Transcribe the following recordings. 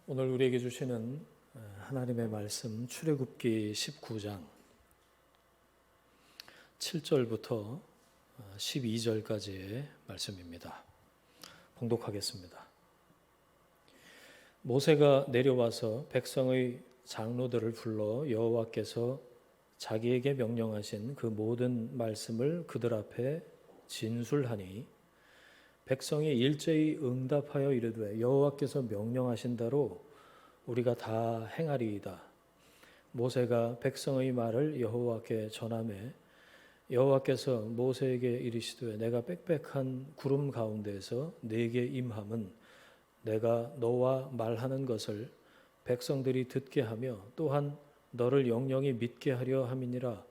오늘 우리에게 주시는 하나님의 말씀 출애굽기 19장 7절부터 12절까지의 말씀입니다. 봉독하겠습니다. 모세가 내려와서 백성의 장로들을 불러 여호와께서 자기에게 명령하신 그 모든 말씀을 그들 앞에 진술하니 백성이 일제히 응답하여 이르되 여호와께서 명령하신 대로 우리가 다 행하리이다. 모세가 백성의 말을 여호와께 전하매 여호와께서 모세에게 이르시되 내가 빽빽한 구름 가운데에서 네게 임함은 내가 너와 말하는 것을 백성들이 듣게 하며 또한 너를 영영히 믿게 하려 함이니라.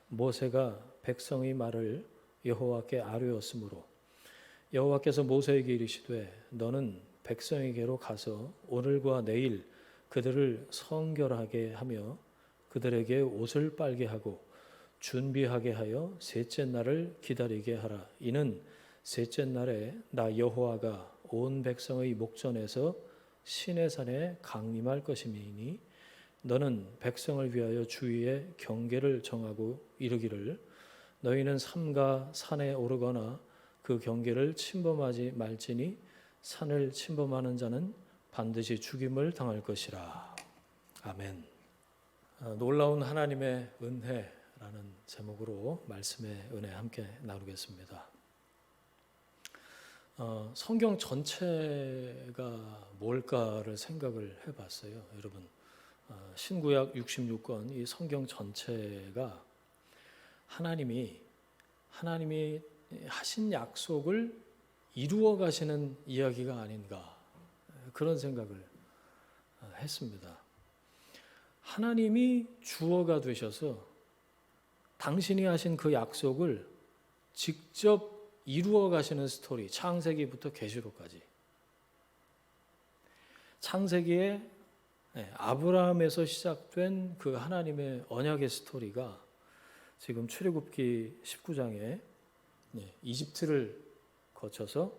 모세가 백성의 말을 여호와께 아뢰었으므로 여호와께서 모세에게 이르시되 너는 백성에게로 가서 오늘과 내일 그들을 성결하게 하며 그들에게 옷을 빨게 하고 준비하게 하여 셋째 날을 기다리게 하라. 이는 셋째 날에 나 여호와가 온 백성의 목전에서 시내산에 강림할 것임이니 너는 백성을 위하여 주위에 경계를 정하고 이르기를 너희는 삼가 산에 오르거나 그 경계를 침범하지 말지니 산을 침범하는 자는 반드시 죽임을 당할 것이라. 아멘. 놀라운 하나님의 은혜라는 제목으로 말씀의 은혜 함께 나누겠습니다. 성경 전체가 뭘까를 생각을 해봤어요. 여러분, 신구약 66권 이 성경 전체가 하나님이 하신 약속을 이루어 가시는 이야기가 아닌가 그런 생각을 했습니다. 하나님이 주어가 되셔서 당신이 하신 그 약속을 직접 이루어 가시는 스토리, 창세기부터 계시록까지. 창세기에 아브라함에서 시작된 그 하나님의 언약의 스토리가 지금 출애굽기 19장에 이집트를 거쳐서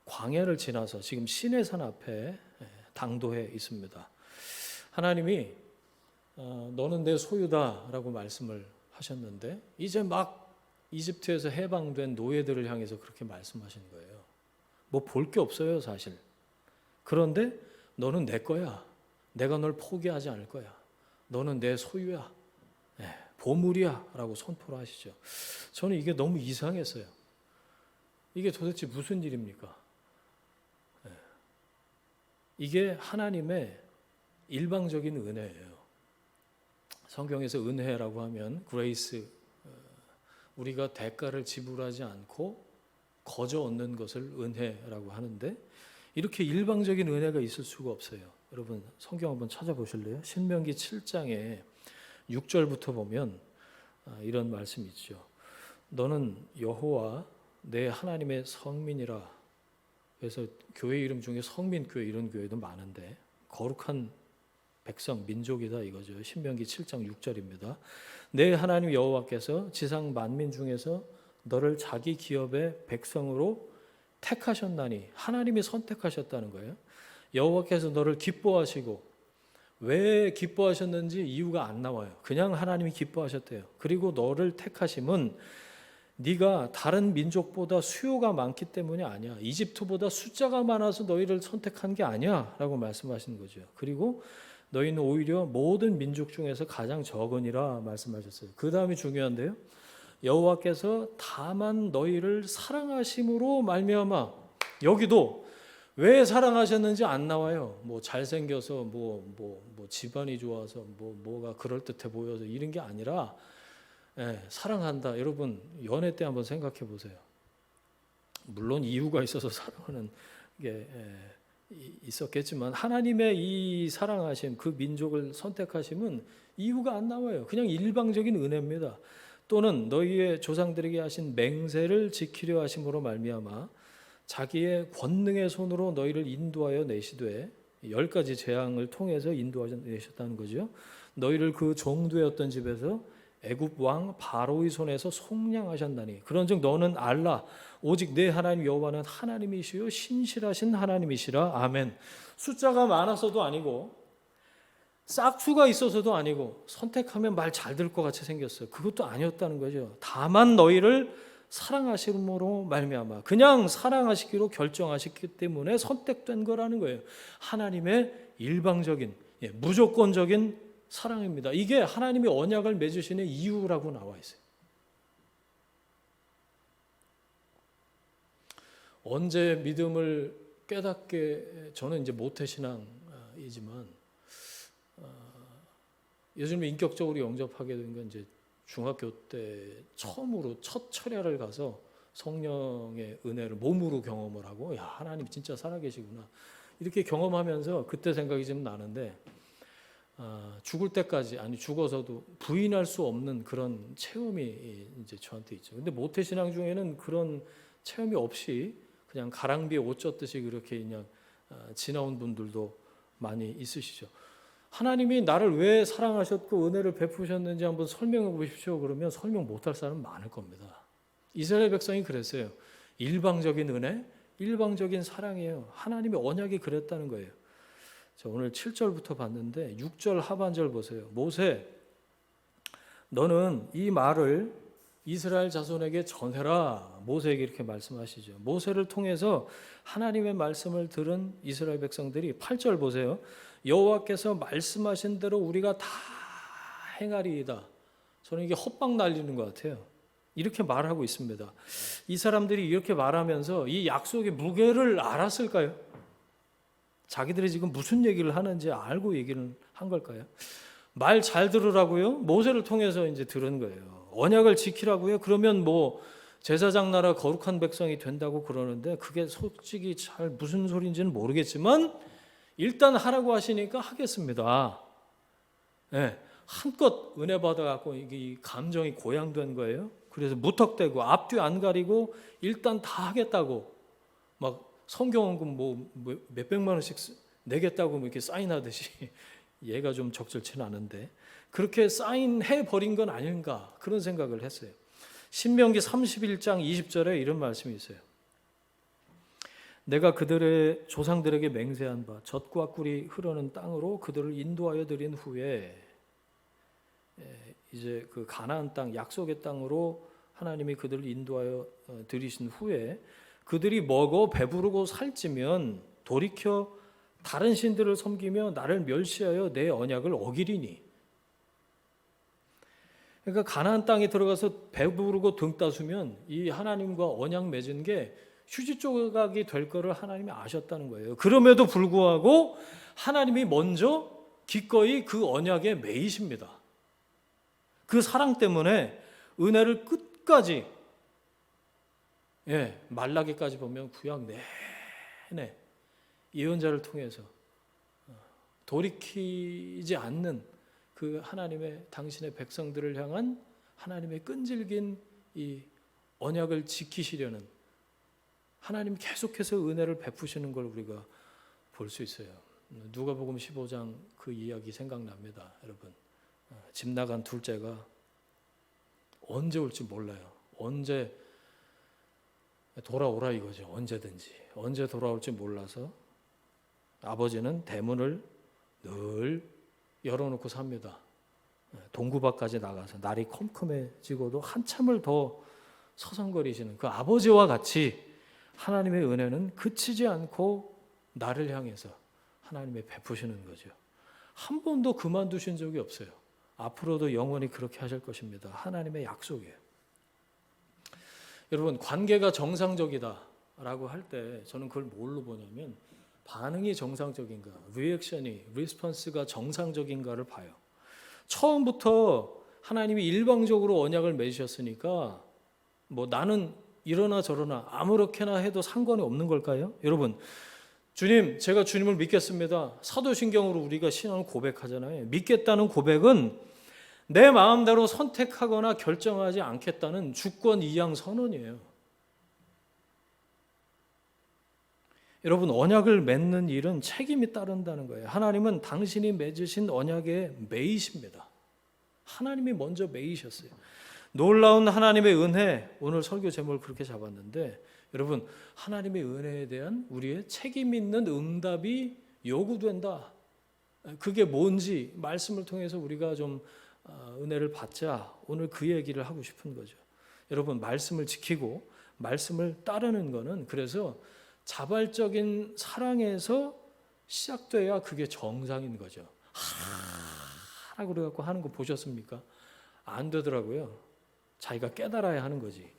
광야를 지나서 지금 시내산 앞에 당도해 있습니다. 하나님이 너는 내 소유다라고 말씀을 하셨는데 이제 막 이집트에서 해방된 노예들을 향해서 그렇게 말씀하신 거예요. 뭐 볼 게 없어요, 사실. 그런데 너는 내 거야. 내가 널 포기하지 않을 거야. 너는 내 소유야. 보물이야 라고 선포를 하시죠. 저는 이게 너무 이상했어요. 이게 도대체 무슨 일입니까? 이게 하나님의 일방적인 은혜예요. 성경에서 은혜라고 하면 그레이스, 우리가 대가를 지불하지 않고 거저 얻는 것을 은혜라고 하는데 이렇게 일방적인 은혜가 있을 수가 없어요. 여러분 성경 한번 찾아보실래요? 신명기 7장에 6절부터 보면 이런 말씀이 있죠. 너는 여호와 내 하나님의 성민이라. 그래서 교회 이름 중에 성민교회 이런 교회도 많은데 거룩한 백성, 민족이다 이거죠. 신명기 7장 6절입니다. 내 하나님 여호와께서 지상 만민 중에서 너를 자기 기업의 백성으로 택하셨나니 하나님이 선택하셨다는 거예요. 여호와께서 너를 기뻐하시고 왜 기뻐하셨는지 이유가 안 나와요. 그냥 하나님이 기뻐하셨대요. 그리고 너를 택하심은 네가 다른 민족보다 수요가 많기 때문이 아니야. 이집트보다 숫자가 많아서 너희를 선택한 게 아니야 라고 말씀하시는 거죠. 그리고 너희는 오히려 모든 민족 중에서 가장 적으니라 말씀하셨어요. 그 다음이 중요한데요. 여호와께서 다만 너희를 사랑하심으로 말미암아. 여기도 왜 사랑하셨는지 안 나와요. 뭐 잘생겨서 뭐 집안이 좋아서 뭐가 그럴듯해 보여서 이런 게 아니라 사랑한다. 여러분 연애 때 한번 생각해 보세요. 물론 이유가 있어서 사랑하는 게 있었겠지만 하나님의 이 사랑하심, 그 민족을 선택하심은 이유가 안 나와요. 그냥 일방적인 은혜입니다. 또는 너희의 조상들에게 하신 맹세를 지키려 하심으로 말미암아 자기의 권능의 손으로 너희를 인도하여 내시되 10가지 재앙을 통해서 인도하여 내셨다는 거죠. 너희를 그 종되었던 집에서 애굽 왕 바로의 손에서 속량하셨나니 그런즉 너는 알라 오직 내 하나님 여호와는 하나님이시요 신실하신 하나님이시라. 아멘. 숫자가 많아서도 아니고 싹수가 있어서도 아니고 선택하면 말 잘 들을 것 같이 생겼어요. 그것도 아니었다는 거죠. 다만 너희를 사랑하심으로 말미암아 그냥 사랑하시기로 결정하셨기 때문에 선택된 거라는 거예요. 하나님의 일방적인 무조건적인 사랑입니다. 이게 하나님이 언약을 맺으시는 이유라고 나와 있어요. 언제 믿음을 깨닫게 저는 이제 모태신앙이지만 요즘 인격적으로 영접하게 된 건 이제 중학교 때 처음으로 첫 철야를 가서 성령의 은혜를 몸으로 경험을 하고 야 하나님 진짜 살아계시구나 이렇게 경험하면서 그때 생각이 좀 나는데 죽을 때까지 아니 죽어서도 부인할 수 없는 그런 체험이 이제 저한테 있죠. 근데 모태신앙 중에는 그런 체험이 없이 그냥 가랑비에 옷 젖듯이 그렇게 그냥 지나온 분들도 많이 있으시죠. 하나님이 나를 왜 사랑하셨고 은혜를 베푸셨는지 한번 설명해 보십시오. 그러면 설명 못할 사람 많을 겁니다. 이스라엘 백성이 그랬어요. 일방적인 은혜, 일방적인 사랑이에요. 하나님의 언약이 그랬다는 거예요. 자, 오늘 7절부터 봤는데 6절 하반절 보세요. 모세, 너는 이 말을 이스라엘 자손에게 전해라. 모세에게 이렇게 말씀하시죠. 모세를 통해서 하나님의 말씀을 들은 이스라엘 백성들이 8절 보세요. 여호와께서 말씀하신 대로 우리가 다 행하리이다. 저는 이게 헛방 날리는 것 같아요. 이렇게 말하고 있습니다. 이 사람들이 이렇게 말하면서 이 약속의 무게를 알았을까요? 자기들이 지금 무슨 얘기를 하는지 알고 얘기를 한 걸까요? 말 잘 들으라고요? 모세를 통해서 이제 들은 거예요. 언약을 지키라고요? 그러면 뭐 제사장 나라 거룩한 백성이 된다고 그러는데 그게 솔직히 잘 무슨 소리인지는 모르겠지만 일단 하라고 하시니까 하겠습니다. 네, 한껏 은혜 받아갖고 이 감정이 고양된 거예요. 그래서 무턱대고 앞뒤 안 가리고 일단 다 하겠다고 막 성경원금 뭐 몇백만 원씩 내겠다고 이렇게 사인하듯이 얘가 좀 적절치는 않은데 그렇게 사인해 버린 건 아닌가 그런 생각을 했어요. 신명기 31장 20절에 이런 말씀이 있어요. 내가 그들의 조상들에게 맹세한 바 젖과 꿀이 흐르는 땅으로 그들을 인도하여 드린 후에 이제 그 가나안 땅 약속의 땅으로 하나님이 그들을 인도하여 들이신 후에 그들이 먹어 배부르고 살찌면 돌이켜 다른 신들을 섬기며 나를 멸시하여 내 언약을 어기리니. 그러니까 가나안 땅에 들어가서 배부르고 등 따수면 이 하나님과 언약 맺은 게 휴지 조각이 될 거를 하나님이 아셨다는 거예요. 그럼에도 불구하고 하나님이 먼저 기꺼이 그 언약에 매이십니다. 그 사랑 때문에 은혜를 끝까지 말라기까지 보면 구약 내내 예언자를 통해서 돌이키지 않는 그 하나님의 당신의 백성들을 향한 하나님의 끈질긴 이 언약을 지키시려는 하나님 계속해서 은혜를 베푸시는 걸 우리가 볼 수 있어요. 누가복음 15장 그 이야기 생각납니다. 여러분 집 나간 둘째가 언제 올지 몰라요. 언제 돌아오라 이거죠. 언제든지 언제 돌아올지 몰라서 아버지는 대문을 늘 열어놓고 삽니다. 동구 밖까지 나가서 날이 컴컴해지고도 한참을 더 서성거리시는 그 아버지와 같이 하나님의 은혜는 그치지 않고 나를 향해서 하나님의 베푸시는 거죠. 한 번도 그만두신 적이 없어요. 앞으로도 영원히 그렇게 하실 것입니다. 하나님의 약속이에요. 여러분 관계가 정상적이다라고 할 때 저는 그걸 뭘로 보냐면 반응이 정상적인가, 리스폰스가 정상적인가를 봐요. 처음부터 하나님이 일방적으로 언약을 맺으셨으니까 뭐 나는 이러나 저러나 아무렇게나 해도 상관이 없는 걸까요? 여러분 주님 제가 주님을 믿겠습니다. 사도신경으로 우리가 신앙을 고백하잖아요. 믿겠다는 고백은 내 마음대로 선택하거나 결정하지 않겠다는 주권 이양 선언이에요. 여러분 언약을 맺는 일은 책임이 따른다는 거예요. 하나님은 당신이 맺으신 언약에 매이십니다. 하나님이 먼저 매이셨어요. 놀라운 하나님의 은혜, 오늘 설교 제목을 그렇게 잡았는데 여러분 하나님의 은혜에 대한 우리의 책임 있는 응답이 요구된다. 그게 뭔지 말씀을 통해서 우리가 좀 은혜를 받자. 오늘 그 얘기를 하고 싶은 거죠. 여러분, 말씀을 지키고 말씀을 따르는 거는 그래서 자발적인 사랑에서 시작돼야 그게 정상인 거죠. 하라고 그래갖고 하는 거 보셨습니까? 안 되더라고요. 자기가 깨달아야 하는 거지.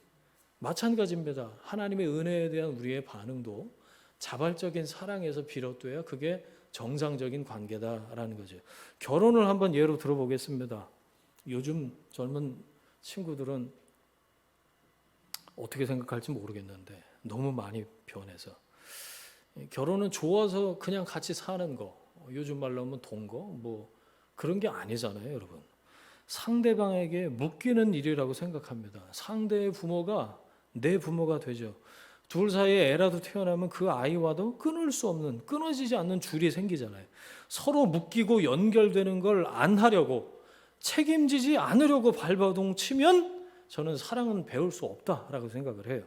마찬가지입니다. 하나님의 은혜에 대한 우리의 반응도 자발적인 사랑에서 비롯돼야 그게 정상적인 관계다라는 거죠. 결혼을 한번 예로 들어보겠습니다. 요즘 젊은 친구들은 어떻게 생각할지 모르겠는데 너무 많이 변해서 결혼은 좋아서 그냥 같이 사는 거, 요즘 말로 하면 동거, 뭐 그런 게 아니잖아요, 여러분. 상대방에게 묶이는 일이라고 생각합니다. 상대의 부모가 내 부모가 되죠. 둘 사이에 애라도 태어나면 그 아이와도 끊을 수 없는, 끊어지지 않는 줄이 생기잖아요. 서로 묶이고 연결되는 걸 안 하려고, 책임지지 않으려고 발버둥 치면 저는 사랑은 배울 수 없다라고 생각을 해요.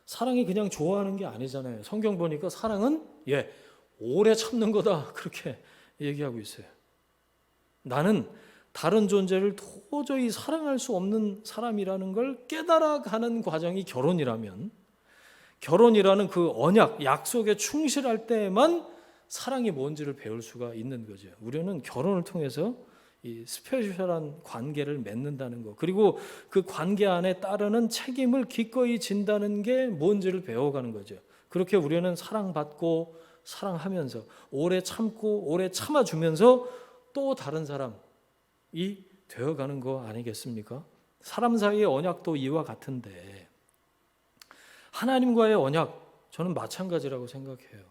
사랑이 그냥 좋아하는 게 아니잖아요. 성경 보니까 사랑은 오래 참는 거다 그렇게 얘기하고 있어요. 나는 다른 존재를 도저히 사랑할 수 없는 사람이라는 걸 깨달아가는 과정이 결혼이라면, 결혼이라는 그 언약, 약속에 충실할 때에만 사랑이 뭔지를 배울 수가 있는 거죠. 우리는 결혼을 통해서 이 스페셜한 관계를 맺는다는 거, 그리고 그 관계 안에 따르는 책임을 기꺼이 진다는 게 뭔지를 배워가는 거죠. 그렇게 우리는 사랑받고 사랑하면서 오래 참고 오래 참아주면서 또 다른 사람이 되어가는 거 아니겠습니까? 사람 사이의 언약도 이와 같은데 하나님과의 언약, 저는 마찬가지라고 생각해요.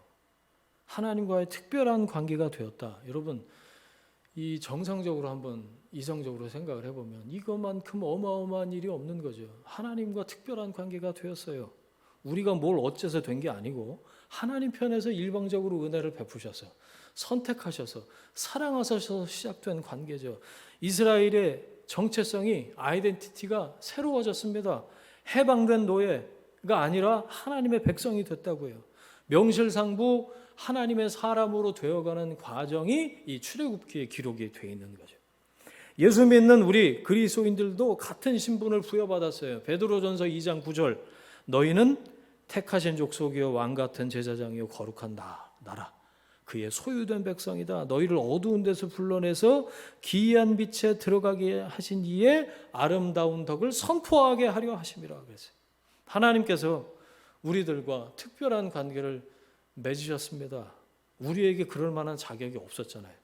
하나님과의 특별한 관계가 되었다. 여러분, 이 정상적으로 한번 이성적으로 생각을 해보면 이것만큼 어마어마한 일이 없는 거죠. 하나님과 특별한 관계가 되었어요. 우리가 뭘 어째서 된 게 아니고 하나님 편에서 일방적으로 은혜를 베푸셔서 선택하셔서 사랑하셔서 시작된 관계죠. 이스라엘의 정체성이, 아이덴티티가 새로워졌습니다. 해방된 노예가 아니라 하나님의 백성이 됐다고요. 명실상부 하나님의 사람으로 되어가는 과정이 이 출애굽기에 기록이 되어 있는 거죠. 예수 믿는 우리 그리스도인들도 같은 신분을 부여받았어요. 베드로전서 2장 9절, 너희는 택하신 족속이요 왕 같은 제사장이요 거룩한 나라, 그의 소유된 백성이다. 너희를 어두운 데서 불러내서 기이한 빛에 들어가게 하신 이의 아름다운 덕을 선포하게 하려 하심이라 그랬어요. 하나님께서 우리들과 특별한 관계를 맺으셨습니다. 우리에게 그럴 만한 자격이 없었잖아요.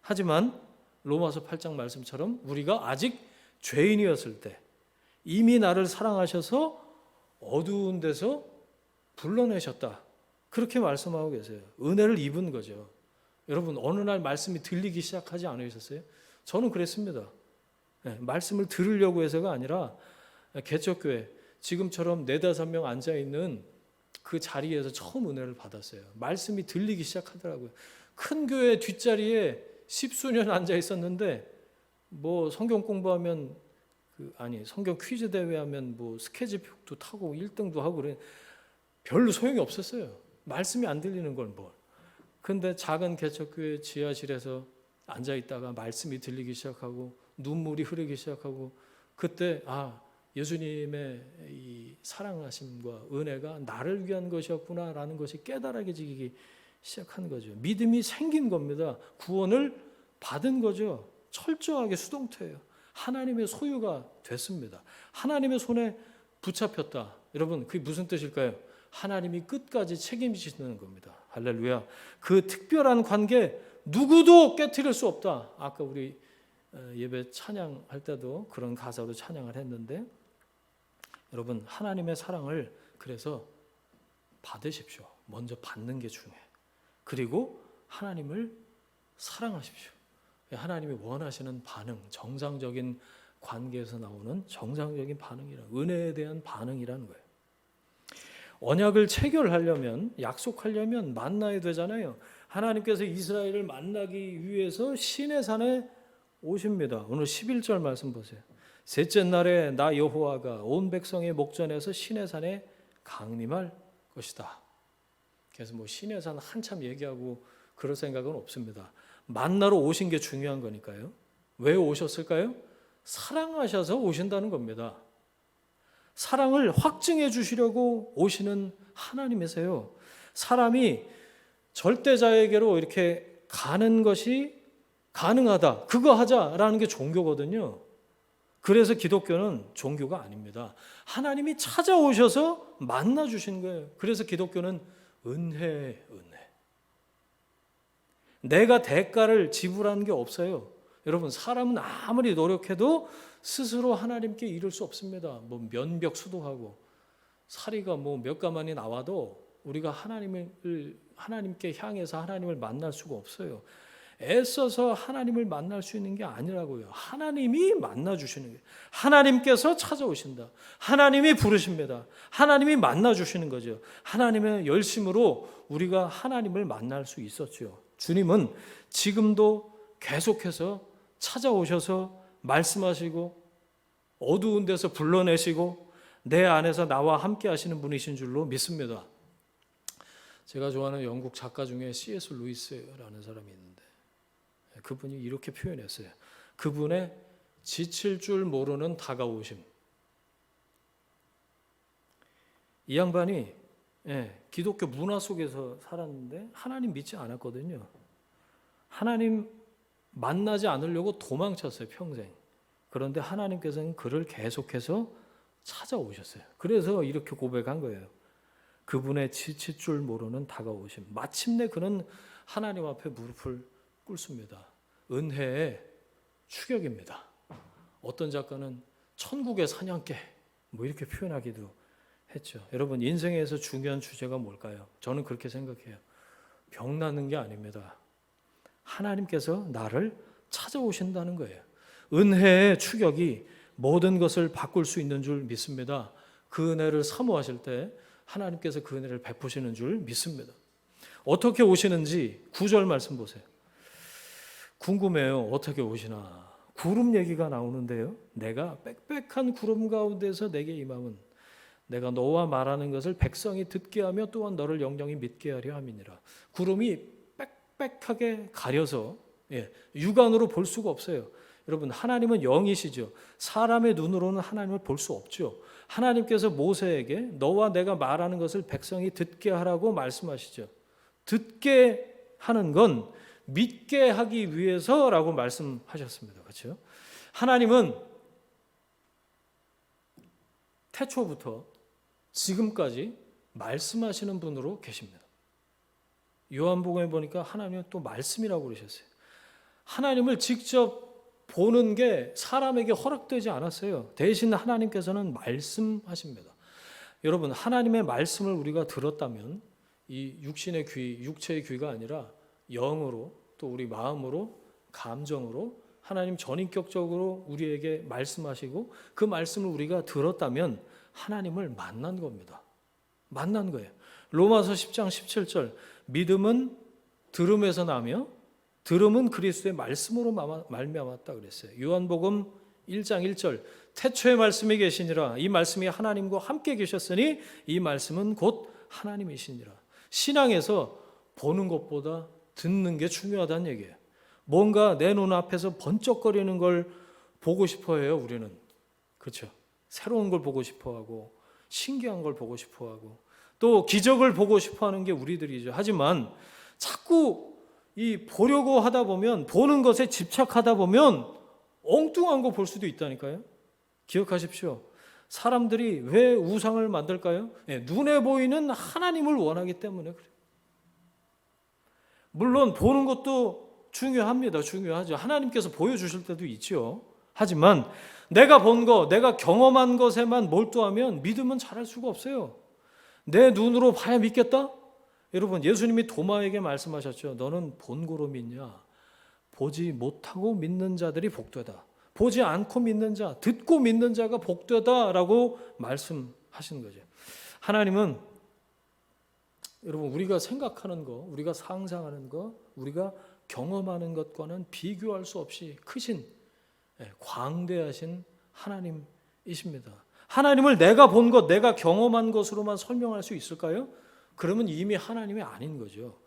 하지만 로마서 8장 말씀처럼 우리가 아직 죄인이었을 때 이미 나를 사랑하셔서 어두운 데서 불러내셨다. 그렇게 말씀하고 계세요. 은혜를 입은 거죠. 여러분, 어느 날 말씀이 들리기 시작하지 않으셨어요? 저는 그랬습니다. 말씀을 들으려고 해서가 아니라 개척교회 지금처럼 4-5명 앉아있는 그 자리에서 처음 은혜를 받았어요. 말씀이 들리기 시작하더라고요. 큰 교회 뒷자리에 10수년 앉아 있었는데 뭐 성경 공부하면 성경 퀴즈 대회하면 뭐 스케치북도 타고 1등도 하고 그래. 별로 소용이 없었어요. 말씀이 안 들리는 걸 뭘. 근데 작은 개척교회 지하실에서 앉아 있다가 말씀이 들리기 시작하고 눈물이 흐르기 시작하고 그때 예수님의 이 사랑하심과 은혜가 나를 위한 것이었구나라는 것이 깨달아지기 시작한 거죠. 믿음이 생긴 겁니다. 구원을 받은 거죠. 철저하게 수동태예요. 하나님의 소유가 됐습니다. 하나님의 손에 붙잡혔다. 여러분, 그게 무슨 뜻일까요? 하나님이 끝까지 책임지시는 겁니다. 할렐루야. 그 특별한 관계 누구도 깨트릴 수 없다. 아까 우리 예배 찬양할 때도 그런 가사로 찬양을 했는데 여러분, 하나님의 사랑을 그래서 받으십시오. 먼저 받는 게 중요해요. 그리고 하나님을 사랑하십시오. 하나님이 원하시는 반응, 정상적인 관계에서 나오는 정상적인 은혜에 대한 반응이라는 거예요. 언약을 체결하려면, 약속하려면 만나야 되잖아요. 하나님께서 이스라엘을 만나기 위해서 시내산에 오십니다. 오늘 11절 말씀 보세요. 셋째 날에 나 여호와가 온 백성의 목전에서 시내산에 강림할 것이다. 그래서 시내산 한참 얘기하고 그럴 생각은 없습니다. 만나러 오신 게 중요한 거니까요. 왜 오셨을까요? 사랑하셔서 오신다는 겁니다. 사랑을 확증해 주시려고 오시는 하나님이세요. 사람이 절대자에게로 이렇게 가는 것이 가능하다. 그거 하자라는 게 종교거든요. 그래서 기독교는 종교가 아닙니다. 하나님이 찾아오셔서 만나 주신 거예요. 그래서 기독교는 은혜예요, 은혜. 내가 대가를 지불하는 게 없어요. 여러분, 사람은 아무리 노력해도 스스로 하나님께 이룰 수 없습니다. 뭐 면벽 수도하고 사리가 뭐 몇 가만이 나와도 우리가 하나님께 향해서 하나님을 만날 수가 없어요. 애써서 하나님을 만날 수 있는 게 아니라고요. 하나님이 만나 주시는 거예요. 하나님께서 찾아오신다. 하나님이 부르십니다. 하나님이 만나 주시는 거죠. 하나님의 열심으로 우리가 하나님을 만날 수 있었죠. 주님은 지금도 계속해서 찾아오셔서 말씀하시고 어두운 데서 불러내시고 내 안에서 나와 함께 하시는 분이신 줄로 믿습니다. 제가 좋아하는 영국 작가 중에 C.S. 루이스라는 사람이 있는데 그분이 이렇게 표현했어요. 그분의 지칠 줄 모르는 다가오심. 이 양반이 기독교 문화 속에서 살았는데 하나님 믿지 않았거든요. 하나님 만나지 않으려고 도망쳤어요, 평생. 그런데 하나님께서는 그를 계속해서 찾아오셨어요. 그래서 이렇게 고백한 거예요. 그분의 지칠 줄 모르는 다가오심. 마침내 그는 하나님 앞에 무릎을 꿇습니다. 은혜의 추격입니다. 어떤 작가는 천국의 사냥개 뭐 이렇게 표현하기도 했죠. 여러분, 인생에서 중요한 주제가 뭘까요? 저는 그렇게 생각해요. 병 나는 게 아닙니다. 하나님께서 나를 찾아오신다는 거예요. 은혜의 추격이 모든 것을 바꿀 수 있는 줄 믿습니다. 그 은혜를 사모하실 때 하나님께서 그 은혜를 베푸시는 줄 믿습니다. 어떻게 오시는지 9절 말씀 보세요. 궁금해요. 어떻게 오시나. 구름 얘기가 나오는데요. 내가 빽빽한 구름 가운데서 내게 임함은 내가 너와 말하는 것을 백성이 듣게 하며 또한 너를 영영히 믿게 하려 함이니라. 구름이 빽빽하게 가려서 육안으로 볼 수가 없어요. 여러분, 하나님은 영이시죠. 사람의 눈으로는 하나님을 볼 수 없죠. 하나님께서 모세에게 너와 내가 말하는 것을 백성이 듣게 하라고 말씀하시죠. 듣게 하는 건 믿게 하기 위해서라고 말씀하셨습니다. 그렇죠? 하나님은 태초부터 지금까지 말씀하시는 분으로 계십니다. 요한복음에 보니까 하나님은 또 말씀이라고 그러셨어요. 하나님을 직접 보는 게 사람에게 허락되지 않았어요. 대신 하나님께서는 말씀하십니다. 여러분, 하나님의 말씀을 우리가 들었다면 이 육신의 귀, 육체의 귀가 아니라 영으로 또 우리 마음으로 감정으로 하나님 전인격적으로 우리에게 말씀하시고 그 말씀을 우리가 들었다면 하나님을 만난 겁니다. 만난 거예요. 로마서 10장 17절 믿음은 들음에서 나며 들음은 그리스도의 말씀으로 말미암았다 그랬어요. 요한복음 1장 1절 태초의 말씀이 계시니라. 이 말씀이 하나님과 함께 계셨으니 이 말씀은 곧 하나님이시니라. 신앙에서 보는 것보다 듣는 게 중요하다는 얘기예요. 뭔가 내 눈앞에서 번쩍거리는 걸 보고 싶어 해요, 우리는. 그렇죠? 새로운 걸 보고 싶어 하고 신기한 걸 보고 싶어 하고 또 기적을 보고 싶어 하는 게 우리들이죠. 하지만 자꾸 이 보려고 하다 보면 보는 것에 집착하다 보면 엉뚱한 거 볼 수도 있다니까요. 기억하십시오. 사람들이 왜 우상을 만들까요? 눈에 보이는 하나님을 원하기 때문에 그래요. 물론 보는 것도 중요합니다. 중요하죠. 하나님께서 보여주실 때도 있죠. 하지만 내가 본 것, 내가 경험한 것에만 몰두하면 믿음은 자랄 수가 없어요. 내 눈으로 봐야 믿겠다? 여러분, 예수님이 도마에게 말씀하셨죠. 너는 본고로 믿냐? 보지 못하고 믿는 자들이 복되다. 보지 않고 믿는 자, 듣고 믿는 자가 복되다라고 말씀하시는 거죠. 하나님은 여러분, 우리가 생각하는 거, 우리가 상상하는 거, 우리가 경험하는 것과는 비교할 수 없이 크신 광대하신 하나님이십니다. 하나님을 내가 본 것, 내가 경험한 것으로만 설명할 수 있을까요? 그러면 이미 하나님이 아닌 거죠.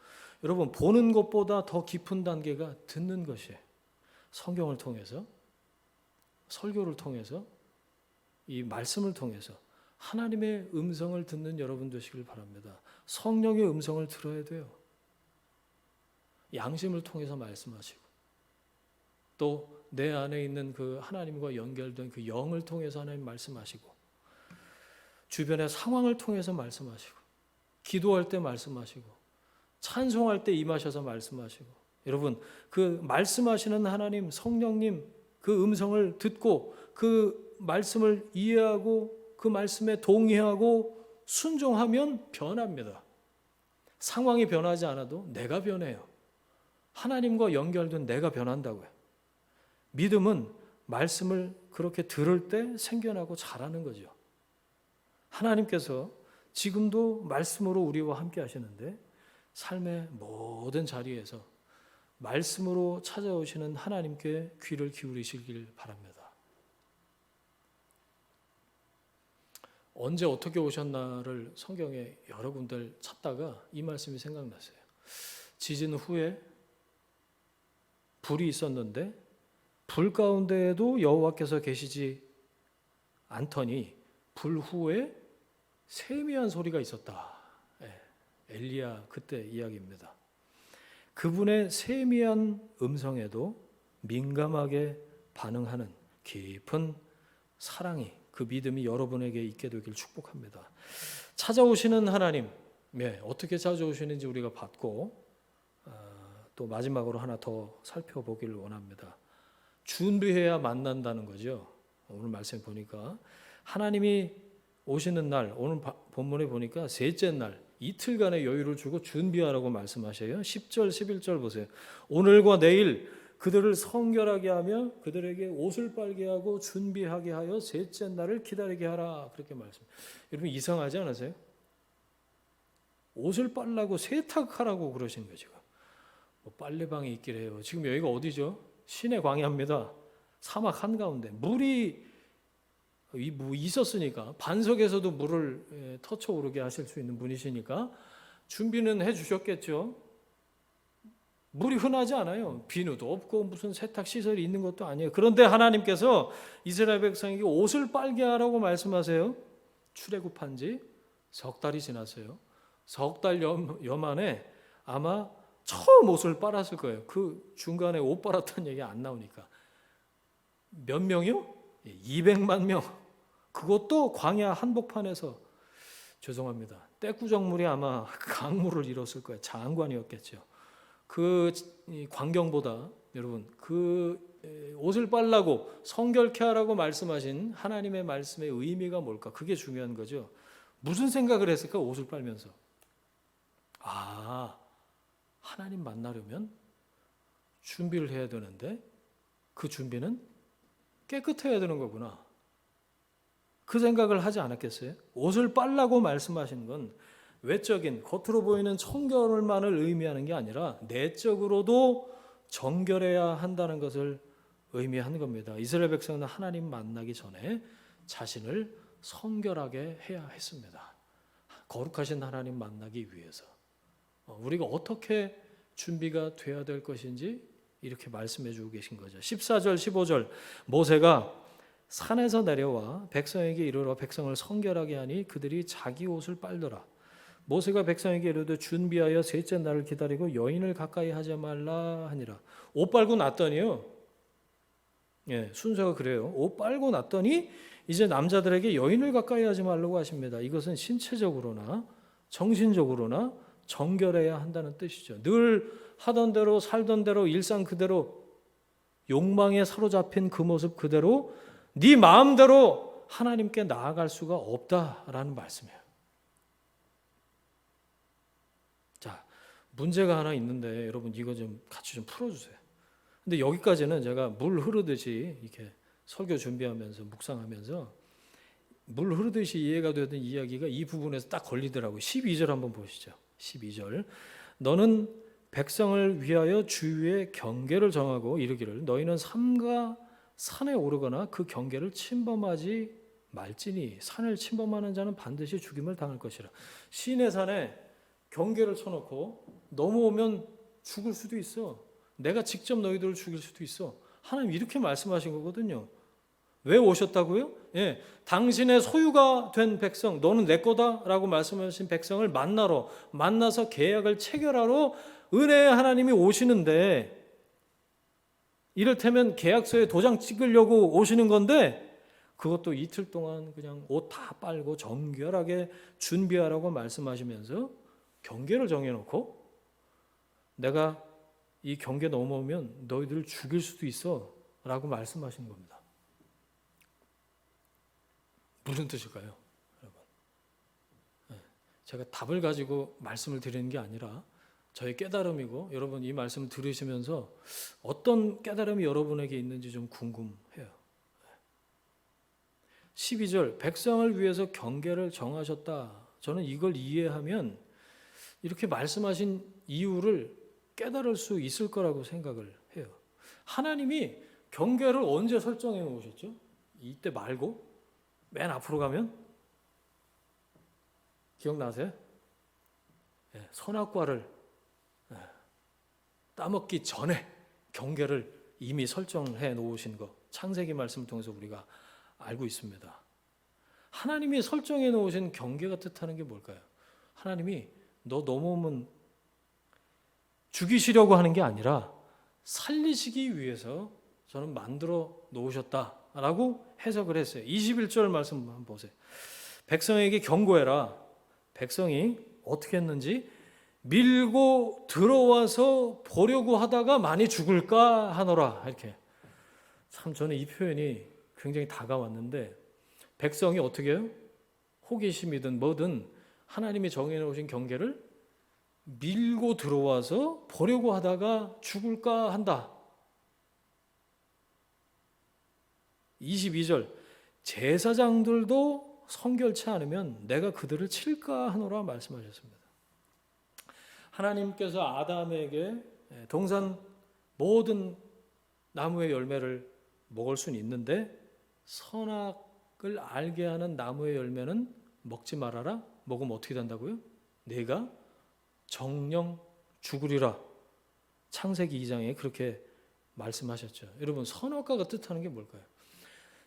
여러분, 보는 것보다 더 깊은 단계가 듣는 것이에요. 성경을 통해서, 설교를 통해서, 이 말씀을 통해서 하나님의 음성을 듣는 여러분 되시길 바랍니다. 성령의 음성을 들어야 돼요. 양심을 통해서 말씀하시고, 또 내 안에 있는 그 하나님과 연결된 그 영을 통해서 하나님 말씀하시고, 주변의 상황을 통해서 말씀하시고, 기도할 때 말씀하시고, 찬송할 때 임하셔서 말씀하시고, 여러분, 그 말씀하시는 하나님, 성령님 그 음성을 듣고 그 말씀을 이해하고 그 말씀에 동의하고 순종하면 변합니다. 상황이 변하지 않아도 내가 변해요. 하나님과 연결된 내가 변한다고요. 믿음은 말씀을 그렇게 들을 때 생겨나고 자라는 거죠. 하나님께서 지금도 말씀으로 우리와 함께 하시는데 삶의 모든 자리에서 말씀으로 찾아오시는 하나님께 귀를 기울이시길 바랍니다. 언제 어떻게 오셨나를 성경에 여러 군데를 찾다가 이 말씀이 생각났어요. 지진 후에 불이 있었는데 불 가운데에도 여호와께서 계시지 않더니 불 후에 세미한 소리가 있었다. 엘리야 그때 이야기입니다. 그분의 세미한 음성에도 민감하게 반응하는 깊은 사랑이, 그 믿음이 여러분에게 있게 되길 축복합니다. 찾아오시는 하나님, 어떻게 찾아오시는지 우리가 봤고, 또 마지막으로 하나 더 살펴보길 원합니다. 준비해야 만난다는 거죠. 오늘 말씀 보니까 하나님이 오시는 날, 오늘 본문에 보니까 셋째 날, 이틀간의 여유를 주고 준비하라고 말씀하셔요. 10절, 11절 보세요. 오늘과 내일 그들을 성결하게 하며 그들에게 옷을 빨게 하고 준비하게 하여 셋째 날을 기다리게 하라. 그렇게 말씀해요. 여러분 이상하지 않으세요? 옷을 빨라고 세탁하라고 그러신 거죠. 뭐 빨래방이 있길 해요. 지금 여기가 어디죠? 시내 광야입니다. 사막 한가운데 물이 있었으니까 반석에서도 물을 터쳐오르게 하실 수 있는 분이시니까 준비는 해주셨겠죠. 물이 흔하지 않아요. 비누도 없고 무슨 세탁 시설이 있는 것도 아니에요. 그런데 하나님께서 이스라엘 백성에게 옷을 빨게 하라고 말씀하세요. 출애굽한 지 석 달이 지났어요. 석 달 여만에 아마 처음 옷을 빨았을 거예요. 그 중간에 옷 빨았다는 얘기 안 나오니까. 몇 명이요? 200만 명. 그것도 광야 한복판에서, 죄송합니다, 떼꾸정물이 아마 강물을 이뤘을 거예요. 장관이었겠죠. 그 광경보다 여러분 그 옷을 빨라고 성결케 하라고 말씀하신 하나님의 말씀의 의미가 뭘까? 그게 중요한 거죠. 무슨 생각을 했을까? 옷을 빨면서. 하나님 만나려면 준비를 해야 되는데 그 준비는 깨끗해야 되는 거구나. 그 생각을 하지 않았겠어요? 옷을 빨라고 말씀하신 건 외적인 겉으로 보이는 청결만을 의미하는 게 아니라 내적으로도 정결해야 한다는 것을 의미하는 겁니다. 이스라엘 백성은 하나님 만나기 전에 자신을 성결하게 해야 했습니다. 거룩하신 하나님 만나기 위해서. 우리가 어떻게 준비가 돼야 될 것인지 이렇게 말씀해 주고 계신 거죠. 14절 15절 모세가 산에서 내려와 백성에게 이르러 백성을 성결하게 하니 그들이 자기 옷을 빨더라. 모세가 백성에게 이르되 준비하여 셋째 날을 기다리고 여인을 가까이 하지 말라 하니라. 옷 빨고 났더니요. 순서가 그래요. 옷 빨고 났더니 이제 남자들에게 여인을 가까이 하지 말라고 하십니다. 이것은 신체적으로나 정신적으로나 정결해야 한다는 뜻이죠. 늘 하던 대로 살던 대로 일상 그대로 욕망에 사로잡힌 그 모습 그대로 네 마음대로 하나님께 나아갈 수가 없다라는 말씀이에요. 자, 문제가 하나 있는데 여러분 이거 좀 같이 좀 풀어주세요. 근데 여기까지는 제가 물 흐르듯이 이렇게 설교 준비하면서 묵상하면서 물 흐르듯이 이해가 되던 이야기가 이 부분에서 딱 걸리더라고요. 12절 한번 보시죠. 12절 너는 백성을 위하여 주위에 경계를 정하고 이르기를 너희는 삼가 산에 오르거나 그 경계를 침범하지 말지니 산을 침범하는 자는 반드시 죽임을 당할 것이라. 시내산에 경계를 쳐놓고 넘어오면 죽을 수도 있어. 내가 직접 너희들을 죽일 수도 있어. 하나님 이렇게 말씀하신 거거든요. 왜 오셨다고요? 예, 당신의 소유가 된 백성, 너는 내 거다라고 말씀하신 백성을 만나서 계약을 체결하러 은혜의 하나님이 오시는데, 이를테면 계약서에 도장 찍으려고 오시는 건데 그것도 이틀 동안 그냥 옷 다 빨고 정결하게 준비하라고 말씀하시면서 경계를 정해놓고, 내가 이 경계 넘어오면 너희들을 죽일 수도 있어 라고 말씀하시는 겁니다. 무슨 뜻일까요, 여러분? 제가 답을 가지고 말씀을 드리는 게 아니라 저의 깨달음이고, 여러분 이 말씀을 들으시면서 어떤 깨달음이 여러분에게 있는지 좀 궁금해요. 12절, 백성을 위해서 경계를 정하셨다. 저는 이걸 이해하면 이렇게 말씀하신 이유를 깨달을 수 있을 거라고 생각을 해요. 하나님이 경계를 언제 설정해 놓으셨죠? 이때 말고 맨 앞으로 가면 기억나세요? 선악과를 따먹기 전에 경계를 이미 설정해 놓으신 거, 창세기 말씀을 통해서 우리가 알고 있습니다. 하나님이 설정해 놓으신 경계가 뜻하는 게 뭘까요? 하나님이 너 넘어오면 죽이시려고 하는 게 아니라 살리시기 위해서 저는 만들어 놓으셨다라고 해석을 했어요. 21절 말씀 한번 보세요. 백성에게 경고해라. 백성이 어떻게 했는지, 밀고 들어와서 보려고 하다가 많이 죽을까 하노라. 이렇게. 참 저는 이 표현이 굉장히 다가왔는데, 백성이 어떻게 해요? 호기심이든 뭐든 하나님이 정해놓으신 경계를 밀고 들어와서 보려고 하다가 죽을까 한다. 22절, 제사장들도 성결치 않으면 내가 그들을 칠까 하노라 말씀하셨습니다. 하나님께서 아담에게 동산 모든 나무의 열매를 먹을 수는 있는데 선악을 알게 하는 나무의 열매는 먹지 말아라. 먹으면 어떻게 된다고요? 네가 정령 죽으리라. 창세기 2장에 그렇게 말씀하셨죠. 여러분, 선악과가 뜻하는 게 뭘까요?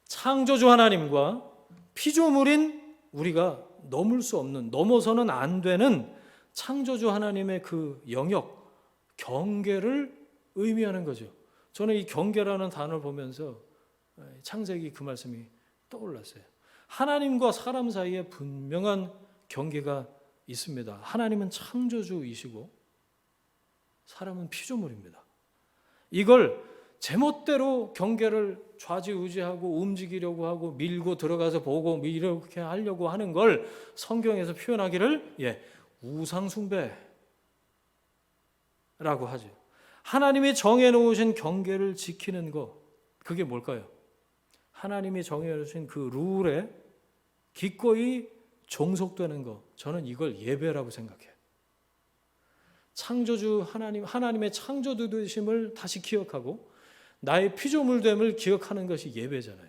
창조주 하나님과 피조물인 우리가 넘을 수 없는, 넘어서는 안 되는 창조주 하나님의 그 영역, 경계를 의미하는 거죠. 저는 이 경계라는 단어를 보면서 창세기 그 말씀이 떠올랐어요. 하나님과 사람 사이에 분명한 경계가 있습니다. 하나님은 창조주이시고 사람은 피조물입니다. 이걸 제멋대로 경계를 좌지우지하고 움직이려고 하고 밀고 들어가서 보고 이렇게 하려고 하는 걸 성경에서 표현하기를 우상숭배라고 하죠. 하나님이 정해놓으신 경계를 지키는 것, 그게 뭘까요? 하나님이 정해놓으신 그 룰에 기꺼이 종속되는 것, 저는 이걸 예배라고 생각해요. 창조주 하나님의 창조주되심을 다시 기억하고 나의 피조물됨을 기억하는 것이 예배잖아요.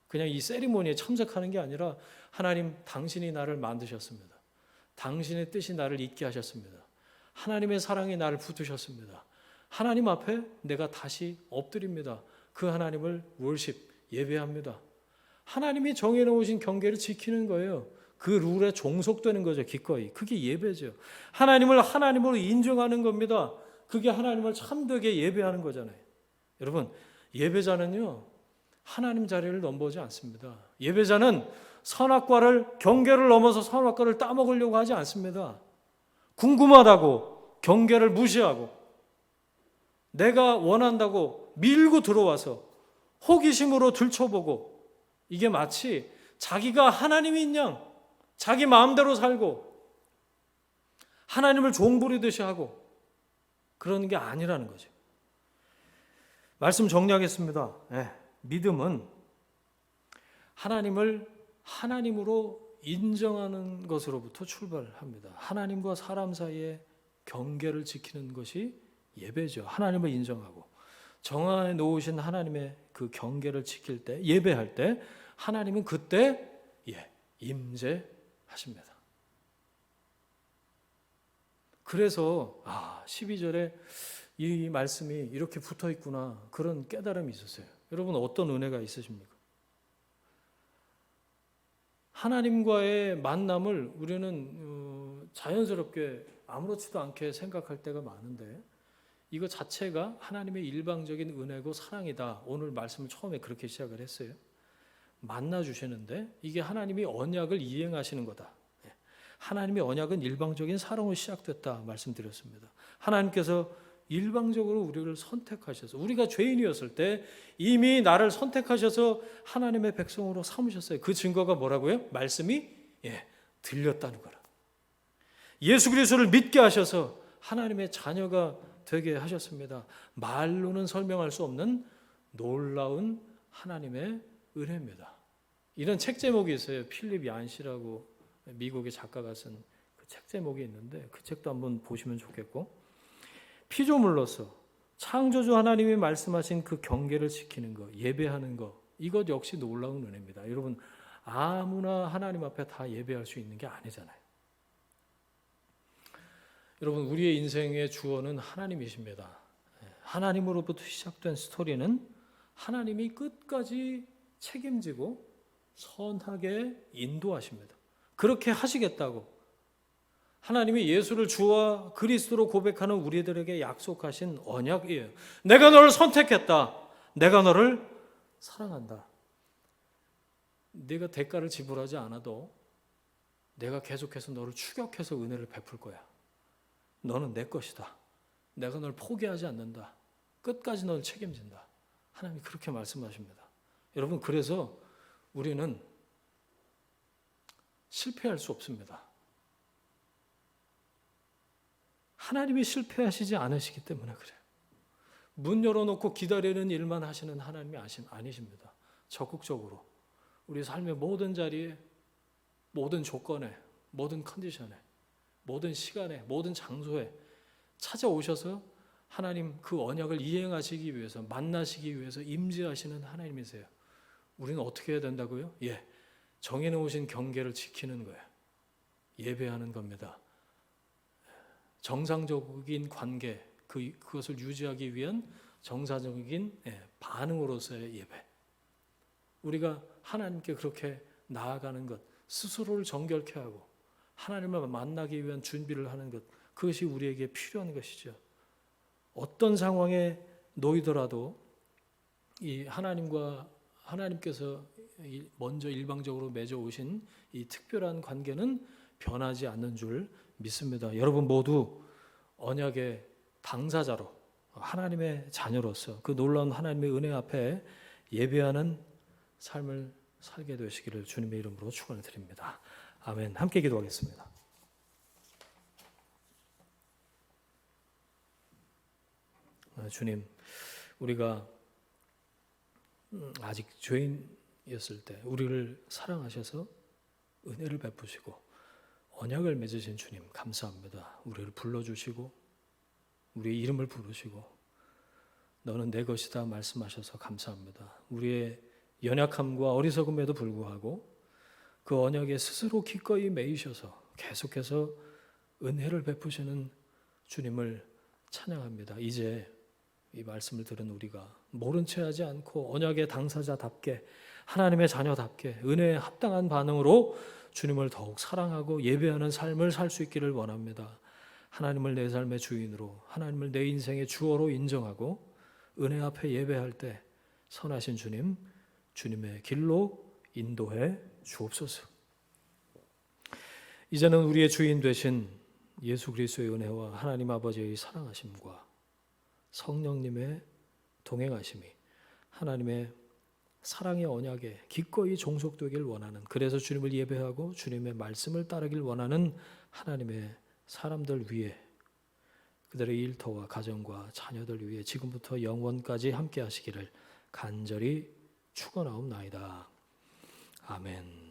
그냥 이 세리머니에 참석하는 게 아니라, 하나님 당신이 나를 만드셨습니다. 당신의 뜻이 나를 있게 하셨습니다. 하나님의 사랑이 나를 붙드셨습니다. 하나님 앞에 내가 다시 엎드립니다. 그 하나님을 월십, 예배합니다. 하나님이 정해놓으신 경계를 지키는 거예요. 그 룰에 종속되는 거죠. 기꺼이. 그게 예배죠. 하나님을 하나님으로 인정하는 겁니다. 그게 하나님을 참되게 예배하는 거잖아요. 여러분, 예배자는요, 하나님 자리를 넘보지 않습니다. 예배자는 선악과를, 경계를 넘어서 선악과를 따먹으려고 하지 않습니다. 궁금하다고 경계를 무시하고 내가 원한다고 밀고 들어와서 호기심으로 들춰보고, 이게 마치 자기가 하나님인 양 자기 마음대로 살고 하나님을 종부리듯이 하고 그러는 게 아니라는 거죠. 말씀 정리하겠습니다. 믿음은 하나님을 하나님으로 인정하는 것으로부터 출발합니다. 하나님과 사람 사이의 경계를 지키는 것이 예배죠. 하나님을 인정하고 정해 놓으신 하나님의 그 경계를 지킬 때, 예배할 때 하나님은 그때 임재하십니다. 그래서 12절에 이 말씀이 이렇게 붙어 있구나, 그런 깨달음이 있었어요. 여러분 어떤 은혜가 있으십니까? 하나님과의 만남을 우리는 자연스럽게 아무렇지도 않게 생각할 때가 많은데, 이거 자체가 하나님의 일방적인 은혜고 사랑이다. 오늘 말씀을 처음에 그렇게 시작을 했어요. 만나 주시는데 이게 하나님이 언약을 이행하시는 거다. 하나님의 언약은 일방적인 사랑으로 시작됐다 말씀드렸습니다. 하나님께서 일방적으로 우리를 선택하셔서, 우리가 죄인이었을 때 이미 나를 선택하셔서 하나님의 백성으로 삼으셨어요. 그 증거가 뭐라고요? 말씀이 들렸다는 거라. 예수 그리스도를 믿게 하셔서 하나님의 자녀가 되게 하셨습니다. 말로는 설명할 수 없는 놀라운 하나님의 은혜입니다. 이런 책 제목이 있어요. 필립 얀시라고 미국의 작가가 쓴 그 책 제목이 있는데, 그 책도 한번 보시면 좋겠고, 피조물로서 창조주 하나님이 말씀하신 그 경계를 지키는 것, 예배하는 것, 이것 역시 놀라운 은혜입니다. 여러분 아무나 하나님 앞에 다 예배할 수 있는 게 아니잖아요. 여러분 우리의 인생의 주어는 하나님이십니다. 하나님으로부터 시작된 스토리는 하나님이 끝까지 책임지고 선하게 인도하십니다. 그렇게 하시겠다고 하나님이 예수를 주와 그리스도로 고백하는 우리들에게 약속하신 언약이에요. 내가 너를 선택했다. 내가 너를 사랑한다. 네가 대가를 지불하지 않아도 내가 계속해서 너를 추격해서 은혜를 베풀 거야. 너는 내 것이다. 내가 널 포기하지 않는다. 끝까지 너를 책임진다. 하나님이 그렇게 말씀하십니다. 여러분 그래서 우리는 실패할 수 없습니다. 하나님이 실패하시지 않으시기 때문에 그래요. 문 열어놓고 기다리는 일만 하시는 하나님이 아니십니다. 적극적으로 우리 삶의 모든 자리에, 모든 조건에, 모든 컨디션에, 모든 시간에, 모든 장소에 찾아오셔서 하나님 그 언약을 이행하시기 위해서, 만나시기 위해서 임재하시는 하나님이세요. 우리는 어떻게 해야 된다고요? 정해놓으신 경계를 지키는 거예요. 예배하는 겁니다. 정상적인 관계, 그것을 유지하기 위한 정상적인 반응으로서의 예배. 우리가 하나님께 그렇게 나아가는 것, 스스로를 정결케 하고 하나님을 만나기 위한 준비를 하는 것, 그것이 우리에게 필요한 것이죠. 어떤 상황에 놓이더라도 이 하나님께서 먼저 일방적으로 맺어 오신 이 특별한 관계는 변하지 않는 줄 믿습니다. 여러분 모두 언약의 당사자로, 하나님의 자녀로서 그 놀라운 하나님의 은혜 앞에 예배하는 삶을 살게 되시기를 주님의 이름으로 축원을 드립니다. 아멘. 함께 기도하겠습니다. 주님, 우리가 아직 죄인이었을 때 우리를 사랑하셔서 은혜를 베푸시고 언약을 맺으신 주님 감사합니다. 우리를 불러주시고 우리의 이름을 부르시고 너는 내 것이다 말씀하셔서 감사합니다. 우리의 연약함과 어리석음에도 불구하고 그 언약에 스스로 기꺼이 매이셔서 계속해서 은혜를 베푸시는 주님을 찬양합니다. 이제 이 말씀을 들은 우리가 모른 채 하지 않고 언약의 당사자답게, 하나님의 자녀답게 은혜에 합당한 반응으로 주님을 더욱 사랑하고 예배하는 삶을 살 수 있기를 원합니다. 하나님을 내 삶의 주인으로, 하나님을 내 인생의 주어로 인정하고 은혜 앞에 예배할 때 선하신 주님, 주님의 길로 인도해 주옵소서. 이제는 우리의 주인 되신 예수 그리스도의 은혜와 하나님 아버지의 사랑하심과 성령님의 동행하심이 하나님의 사랑의 언약에 기꺼이 종속되길 원하는, 그래서 주님을 예배하고 주님의 말씀을 따르길 원하는 하나님의 사람들 위에, 그들의 일터와 가정과 자녀들 위에 지금부터 영원까지 함께 하시기를 간절히 축원하옵나이다. 아멘.